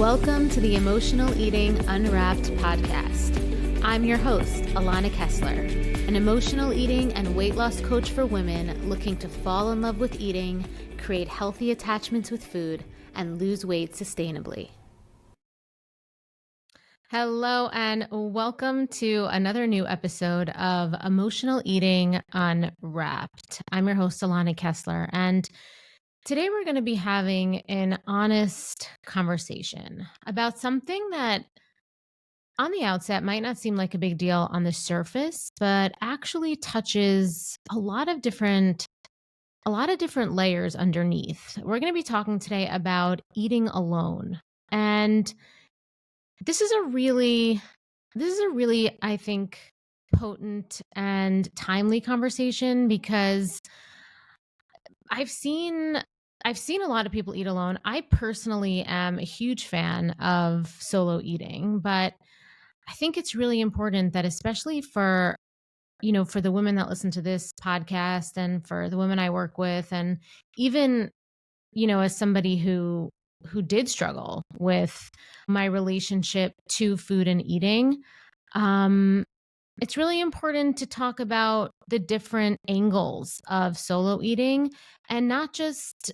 Welcome to the Emotional Eating Unwrapped podcast. I'm your host, Alana Kessler, an emotional eating and weight loss coach for women looking to fall in love with eating, create healthy attachments with food, and lose weight sustainably. Hello, and welcome to another new episode of Emotional Eating Unwrapped. I'm your host, Alana Kessler, and today we're going to be having an honest conversation about something that on the outset might not seem like a big deal on the surface, but actually touches a lot of different layers underneath. We're going to be talking today about eating alone. And this is a really, I think, potent and timely conversation because I've seen a lot of people eat alone. I personally am a huge fan of solo eating, but I think it's really important that especially for for the women that listen to this podcast and for the women I work with and even as somebody who did struggle with my relationship to food and eating, it's really important to talk about the different angles of solo eating and not just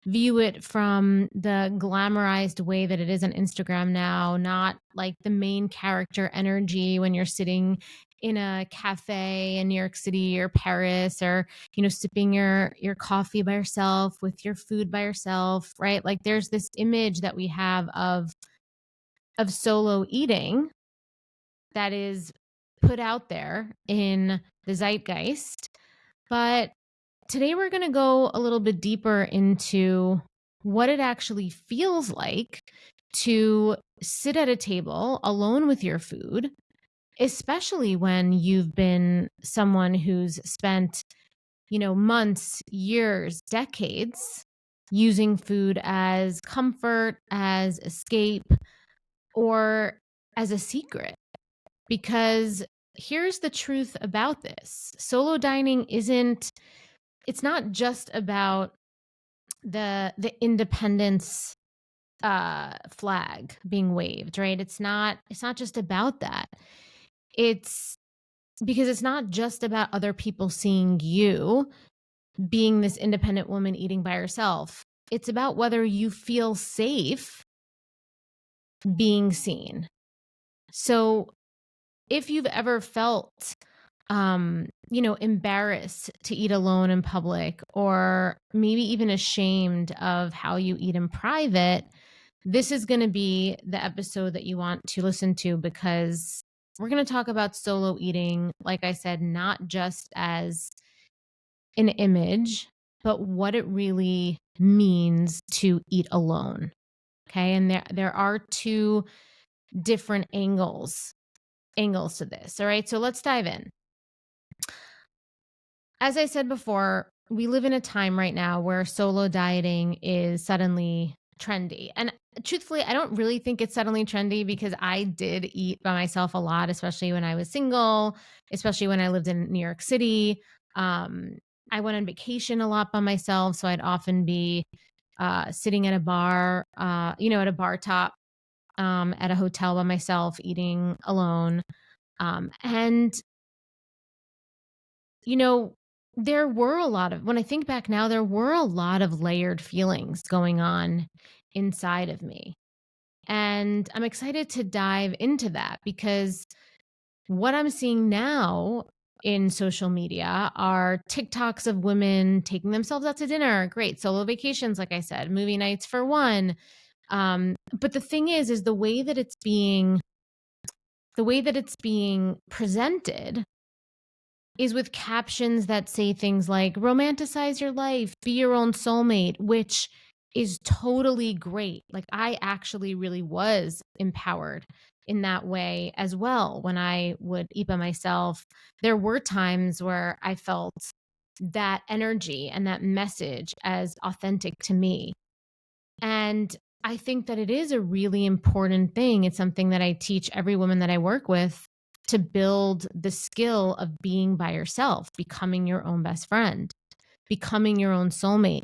view it from the glamorized way that it is on Instagram now, not like the main character energy when you're sitting in a cafe in New York City or Paris or sipping your coffee by yourself with your food by yourself, right? Like there's this image that we have of solo eating that is put out there in the zeitgeist. But today we're going to go a little bit deeper into what it actually feels like to sit at a table alone with your food, especially when you've been someone who's spent, months, years, decades using food as comfort, as escape, or as a secret. Because here's the truth about this. Solo dining it's not just about the independence flag being waved, right? It's not just about that. It's because it's not just about other people seeing you being this independent woman eating by herself. It's about whether you feel safe being seen. So if you've ever felt embarrassed to eat alone in public or maybe even ashamed of how you eat in private, this is going to be the episode that you want to listen to because we're going to talk about solo eating, like I said, not just as an image, but what it really means to eat alone. Okay. And there are two different angles to this. All right. So let's dive in. As I said before, we live in a time right now where solo dieting is suddenly trendy. And truthfully, I don't really think it's suddenly trendy because I did eat by myself a lot, especially when I was single, especially when I lived in New York City. I went on vacation a lot by myself. So I'd often be sitting at a bar, at a bar top at a hotel by myself, eating alone. And there were when I think back now, there were a lot of layered feelings going on inside of me. And I'm excited to dive into that because what I'm seeing now in social media are TikToks of women taking themselves out to dinner, great solo vacations, like I said, movie nights for one. But the thing is the way that it's being presented is with captions that say things like romanticize your life, be your own soulmate, which is totally great. Like I actually really was empowered in that way as well. When I would eat by myself, there were times where I felt that energy and that message as authentic to me. And I think that it is a really important thing. It's something that I teach every woman that I work with to build the skill of being by yourself, becoming your own best friend, becoming your own soulmate.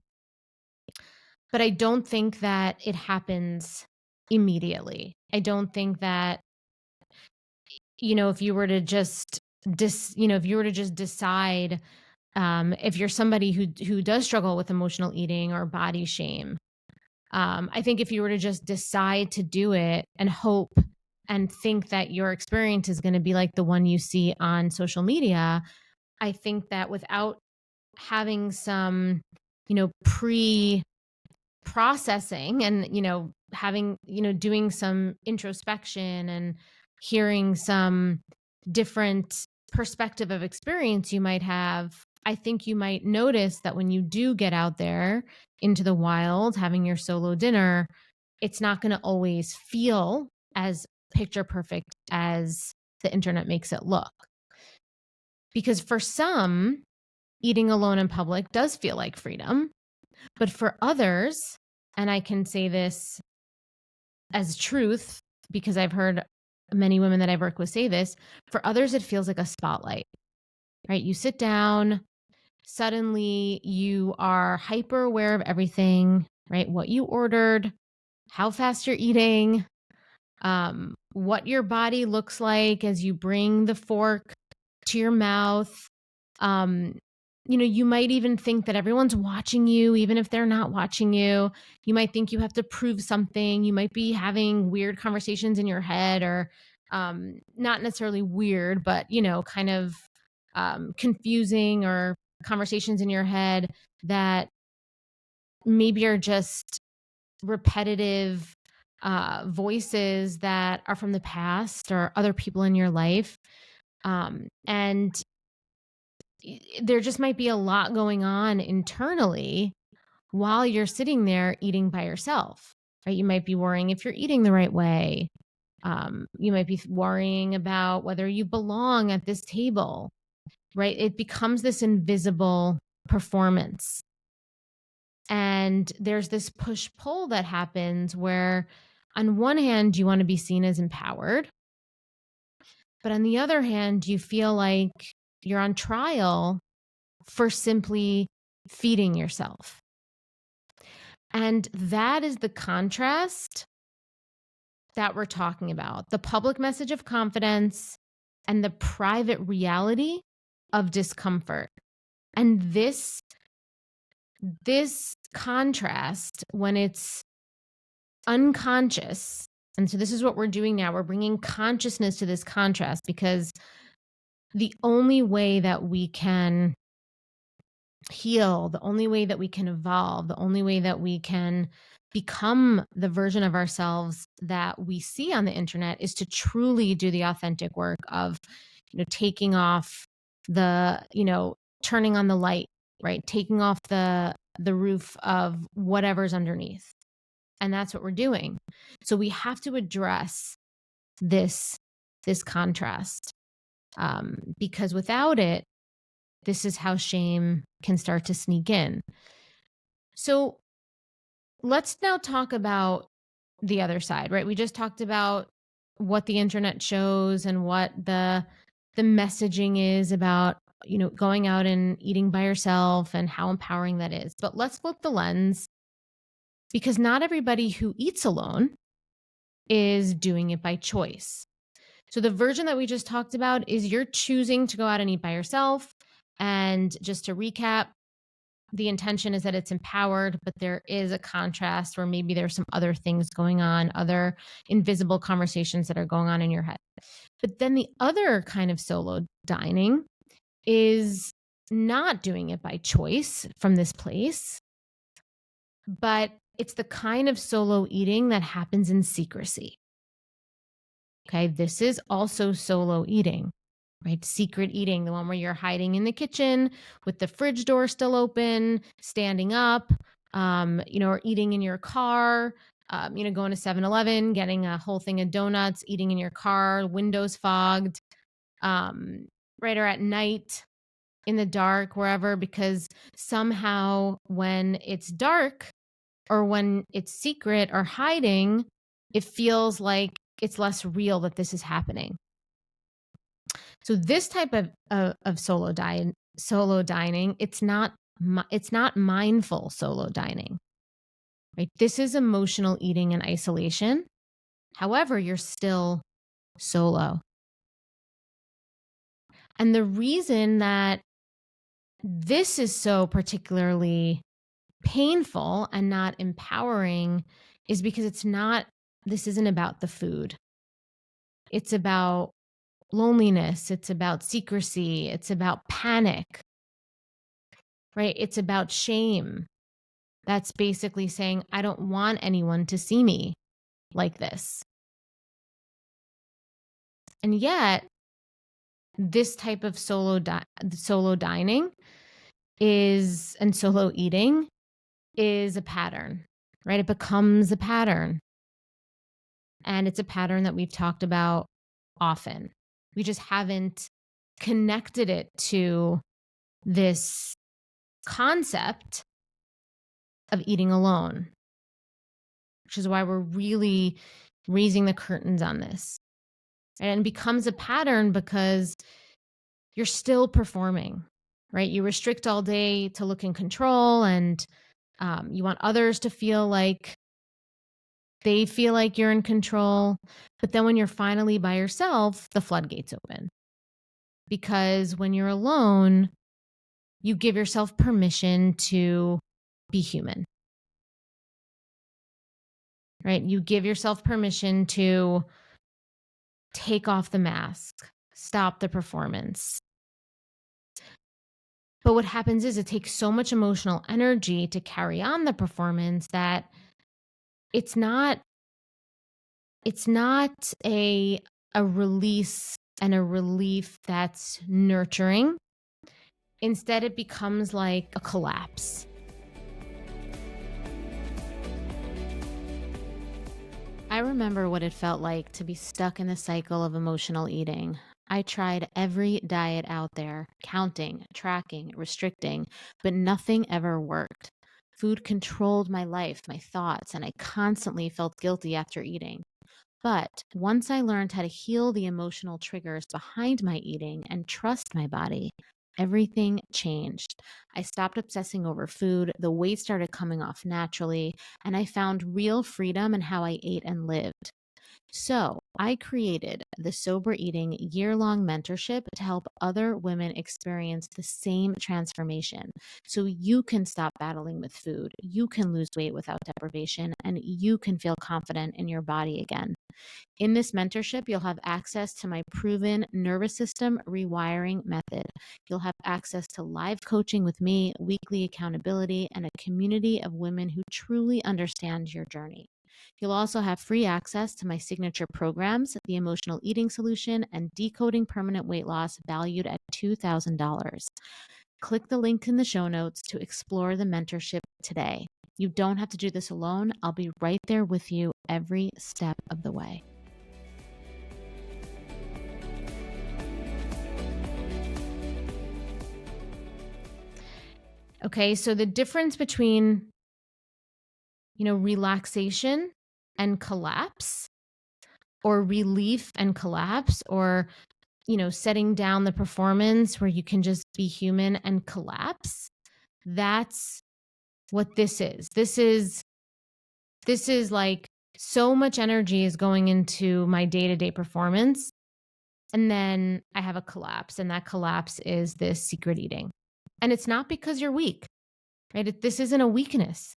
But I don't think that it happens immediately. I don't think that, if you were to just if you were to just decide, if you're somebody who does struggle with emotional eating or body shame, I think if you were to just decide to do it and hope and think that your experience is going to be like the one you see on social media, I think that without having some, pre processing and, having, doing some introspection and hearing some different perspective of experience you might have, I think you might notice that when you do get out there into the wild, having your solo dinner, it's not going to always feel as picture perfect as the internet makes it look. Because for some, eating alone in public does feel like freedom. But for others, and I can say this as truth because I've heard many women that I've worked with say this, for others, it feels like a spotlight, right? You sit down, suddenly you are hyper aware of everything, right? What you ordered, how fast you're eating, what your body looks like as you bring the fork to your mouth. Um, you might even think that everyone's watching you, even if they're not watching you. You might think you have to prove something. You might be having weird conversations in your head, or not necessarily weird, but, kind of confusing, or conversations in your head that maybe are just repetitive voices that are from the past or other people in your life. And there just might be a lot going on internally while you're sitting there eating by yourself, right? You might be worrying if you're eating the right way. You might be worrying about whether you belong at this table, right? It becomes this invisible performance. And there's this push pull that happens where, on one hand, you want to be seen as empowered. But on the other hand, you feel like you're on trial for simply feeding yourself. And that is the contrast that we're talking about: the public message of confidence and the private reality of discomfort. And this contrast, when it's unconscious, and so this is what we're doing now, we're bringing consciousness to this contrast, because the only way that we can heal, the only way that we can evolve, the only way that we can become the version of ourselves that we see on the internet is to truly do the authentic work of, taking off the, turning on the light, right? Taking off the roof of whatever's underneath. And that's what we're doing. So we have to address this contrast, because without it, this is how shame can start to sneak in. So let's now talk about the other side, right? We just talked about what the internet shows and what the messaging is about, going out and eating by yourself and how empowering that is. But let's flip the lens, because not everybody who eats alone is doing it by choice. So the version that we just talked about is you're choosing to go out and eat by yourself. And just to recap, the intention is that it's empowered, but there is a contrast where maybe there's some other things going on, other invisible conversations that are going on in your head. But then the other kind of solo dining is not doing it by choice from this place, but it's the kind of solo eating that happens in secrecy. Okay, this is also solo eating, right? Secret eating, the one where you're hiding in the kitchen with the fridge door still open, standing up, or eating in your car, going to 7-Eleven, getting a whole thing of donuts, eating in your car, windows fogged, right, or at night in the dark, wherever, because somehow when it's dark or when it's secret or hiding, it feels like it's less real that this is happening. So this type of solo dining, it's not mindful solo dining. right? This is emotional eating in isolation. However, you're still solo. And the reason that this is so particularly painful and not empowering is because this isn't about the food. It's about loneliness. It's about secrecy. It's about panic, right? It's about shame. That's basically saying, I don't want anyone to see me like this. And yet, this type of solo dining and solo eating is a pattern, right? It becomes a pattern. And it's a pattern that we've talked about often. We just haven't connected it to this concept of eating alone, which is why we're really raising the curtains on this. And it becomes a pattern because you're still performing, right? You restrict all day to look in control, and you want others to feel like they feel like you're in control. But then when you're finally by yourself, the floodgates open. Because when you're alone, you give yourself permission to be human, right? You give yourself permission to take off the mask, stop the performance. But what happens is it takes so much emotional energy to carry on the performance that it's not a release and a relief that's nurturing. Instead, it becomes like a collapse. I remember what it felt like to be stuck in the cycle of emotional eating. I tried every diet out there, counting, tracking, restricting, but nothing ever worked. Food controlled my life, my thoughts, and I constantly felt guilty after eating. But once I learned how to heal the emotional triggers behind my eating and trust my body, everything changed. I stopped obsessing over food, the weight started coming off naturally, and I found real freedom in how I ate and lived. So, I created the Sober Eating year-long mentorship to help other women experience the same transformation. So you can stop battling with food, you can lose weight without deprivation, and you can feel confident in your body again. In this mentorship, you'll have access to my proven nervous system rewiring method. You'll have access to live coaching with me, weekly accountability, and a community of women who truly understand your journey. You'll also have free access to my signature programs, the Emotional Eating Solution and Decoding Permanent Weight Loss, valued at $2,000. Click the link in the show notes to explore the mentorship today. You don't have to do this alone. I'll be right there with you every step of the way. Okay, so the difference between, relaxation and collapse, or relief and collapse, or, setting down the performance where you can just be human and collapse, that's what this is. This is like so much energy is going into my day-to-day performance, and then I have a collapse, and that collapse is this secret eating. And it's not because you're weak, right? This isn't a weakness,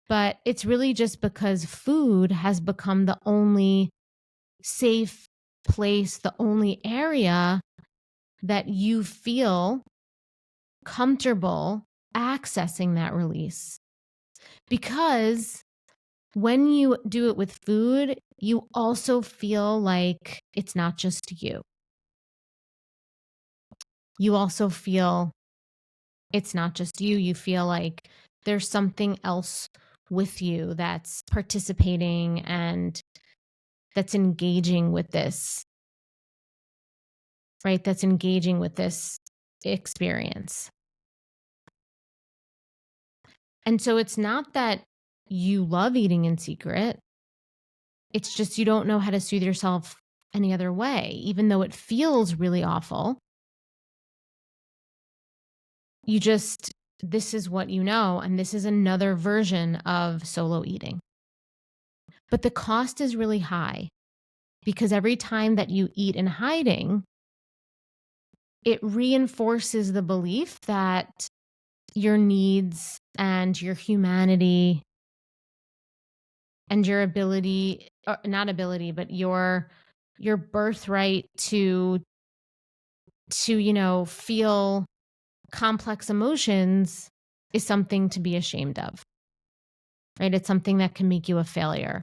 but it's really just because food has become the only safe place, the only area that you feel comfortable accessing that release. Because when you do it with food, you also feel like it's not just you. You also feel it's not just you. You feel like there's something else with you that's participating and that's engaging with this, right? That's engaging with this experience. And so it's not that you love eating in secret. It's just you don't know how to soothe yourself any other way, even though it feels really awful. You just this is what you know, and this is another version of solo eating. But the cost is really high because every time that you eat in hiding, it reinforces the belief that your needs and your humanity and your ability, or not ability, but your birthright to feel complex emotions is something to be ashamed of, right? It's something that can make you a failure.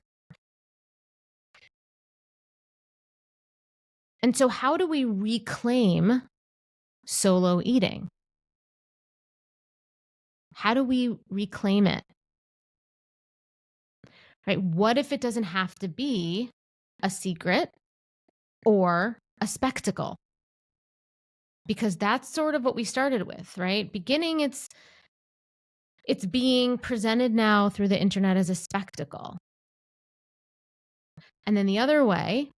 And so how do we reclaim solo eating? How do we reclaim it? Right? What if it doesn't have to be a secret or a spectacle? Because that's sort of what we started with, right? Beginning, it's being presented now through the internet as a spectacle. And then the other way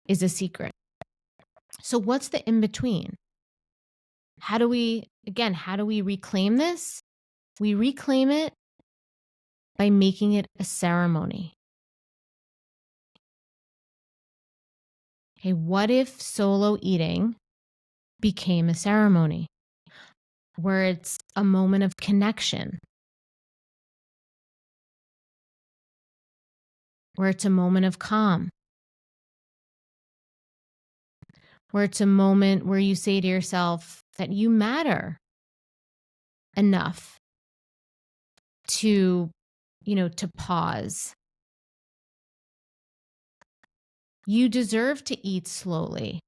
is a secret. So what's the in between? How do we reclaim this? We reclaim it by making it a ceremony. Okay, what if solo eating became a ceremony where it's a moment of connection, where it's a moment of calm, where it's a moment where you say to yourself that you matter enough to pause. You deserve to eat slowly.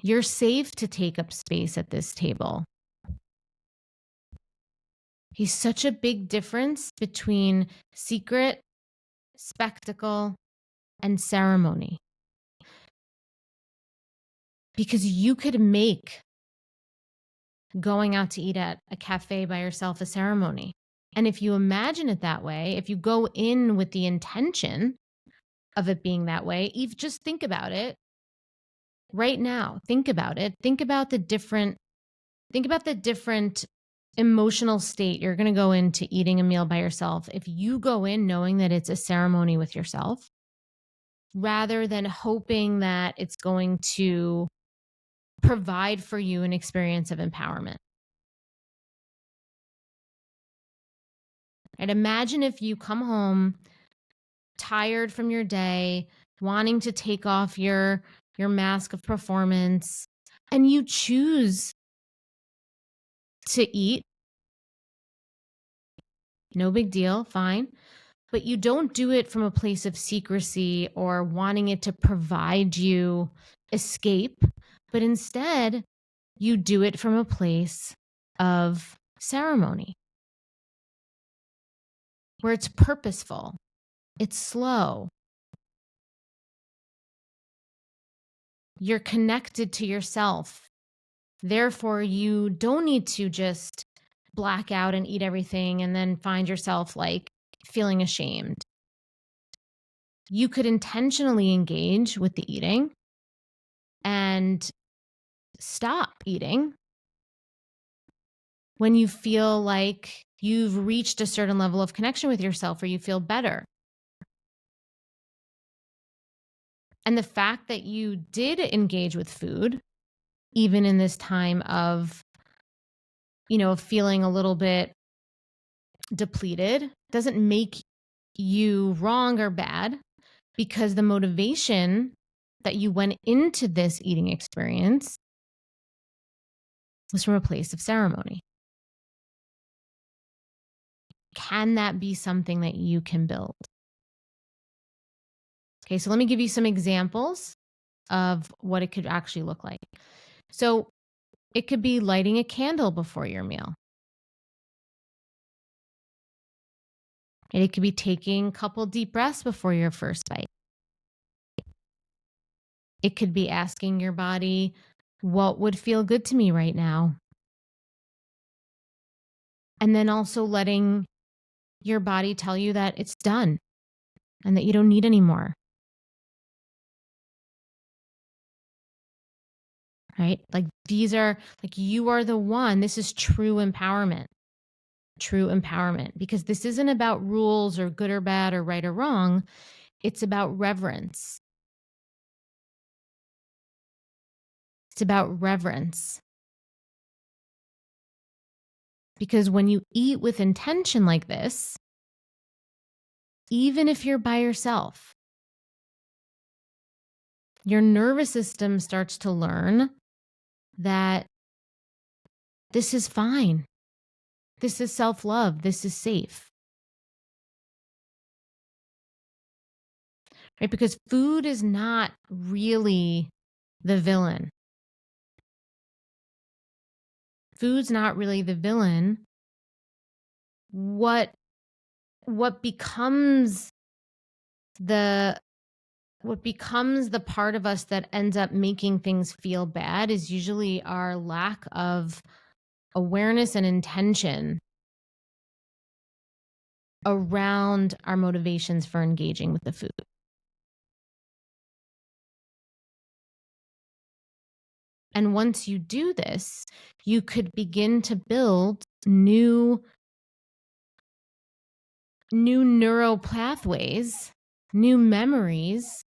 You're safe to take up space at this table. He's such a big difference between secret, spectacle, and ceremony. Because you could make going out to eat at a cafe by yourself a ceremony. And if you imagine it that way, if you go in with the intention of it being that way, just think about it right now. Think about it. Think about the different emotional state you're going to go into eating a meal by yourself if you go in knowing that it's a ceremony with yourself, rather than hoping that it's going to provide for you an experience of empowerment. And imagine if you come home tired from your day, wanting to take off your mask of performance, and you choose to eat. No big deal, fine. But you don't do it from a place of secrecy or wanting it to provide you escape, but instead you do it from a place of ceremony where it's purposeful, it's slow. You're connected to yourself. Therefore, you don't need to just black out and eat everything and then find yourself like feeling ashamed. You could intentionally engage with the eating and stop eating when you feel like you've reached a certain level of connection with yourself or you feel better. And the fact that you did engage with food, even in this time of, feeling a little bit depleted, doesn't make you wrong or bad, because the motivation that you went into this eating experience was from a place of ceremony. Can that be something that you can build? Okay, so let me give you some examples of what it could actually look like. So it could be lighting a candle before your meal. And it could be taking a couple deep breaths before your first bite. It could be asking your body, what would feel good to me right now? And then also letting your body tell you that it's done and that you don't need any more. right? Like these are like, you are the one. This is true empowerment, because this isn't about rules or good or bad or right or wrong. It's about reverence. It's about reverence. Because when you eat with intention like this, even if you're by yourself, your nervous system starts to learn that this is fine. This is self-love. This is safe. Right? Because food is not really the villain. Food's not really the villain. What becomes the part of us that ends up making things feel bad is usually our lack of awareness and intention around our motivations for engaging with the food. And once you do this, you could begin to build new neural pathways, new memories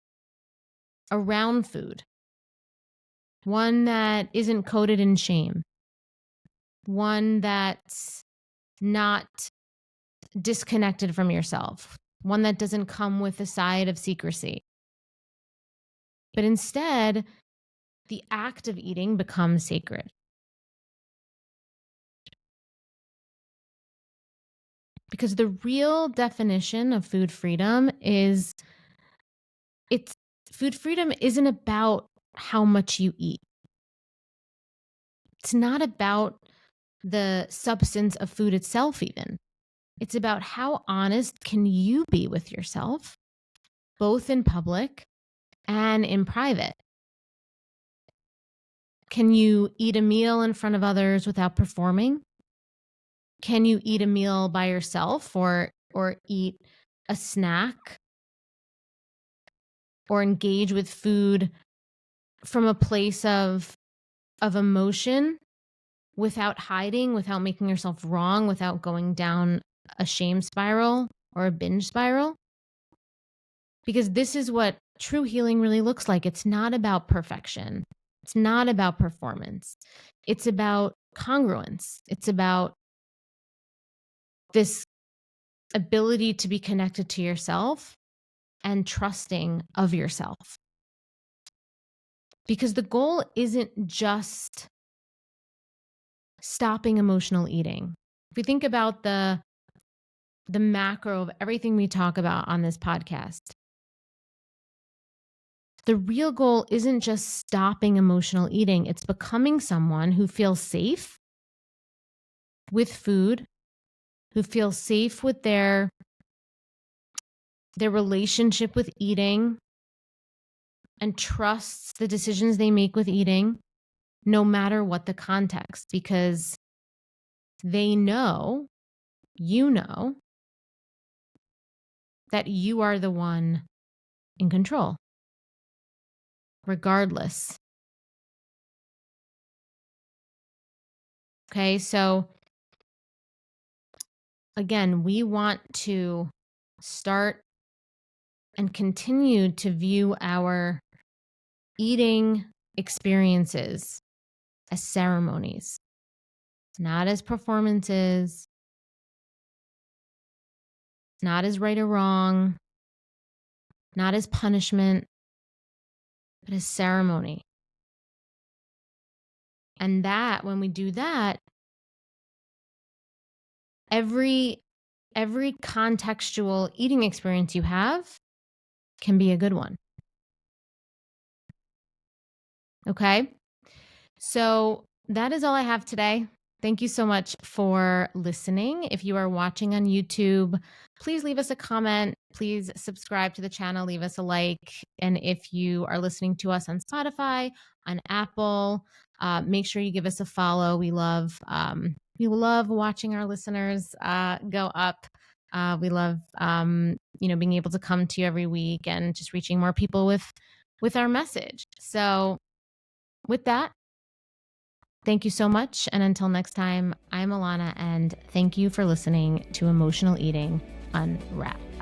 around food. One that isn't coded in shame. One that's not disconnected from yourself. One that doesn't come with a side of secrecy. But instead, the act of eating becomes sacred. Because the real definition of food freedom is food freedom isn't about how much you eat. It's not about the substance of food itself even. It's about how honest can you be with yourself, both in public and in private. Can you eat a meal in front of others without performing? Can you eat a meal by yourself or eat a snack or engage with food from a place of emotion without hiding, without making yourself wrong, without going down a shame spiral or a binge spiral? Because this is what true healing really looks like. It's not about perfection. It's not about performance. It's about congruence. It's about this ability to be connected to yourself and trusting of yourself. Because the goal isn't just stopping emotional eating. If we think about the macro of everything we talk about on this podcast, the real goal isn't just stopping emotional eating. It's becoming someone who feels safe with food, who feels safe with their relationship with eating, and trusts the decisions they make with eating, no matter what the context, because they know, you know, that you are the one in control, regardless. Okay, so again, we want to start and continue to view our eating experiences as ceremonies, not as performances, not as right or wrong, not as punishment, but as ceremony. And that, when we do that, every contextual eating experience you have can be a good one. Okay? So that is all I have today. Thank you so much for listening. If you are watching on YouTube, please leave us a comment. Please subscribe to the channel, leave us a like. And if you are listening to us on Spotify, on Apple, make sure you give us a follow. We love watching our listeners go up. We love being able to come to you every week and just reaching more people with our message. So with that, Thank you so much. And until next time, I'm Alana, and thank you for listening to Emotional Eating Unwrapped.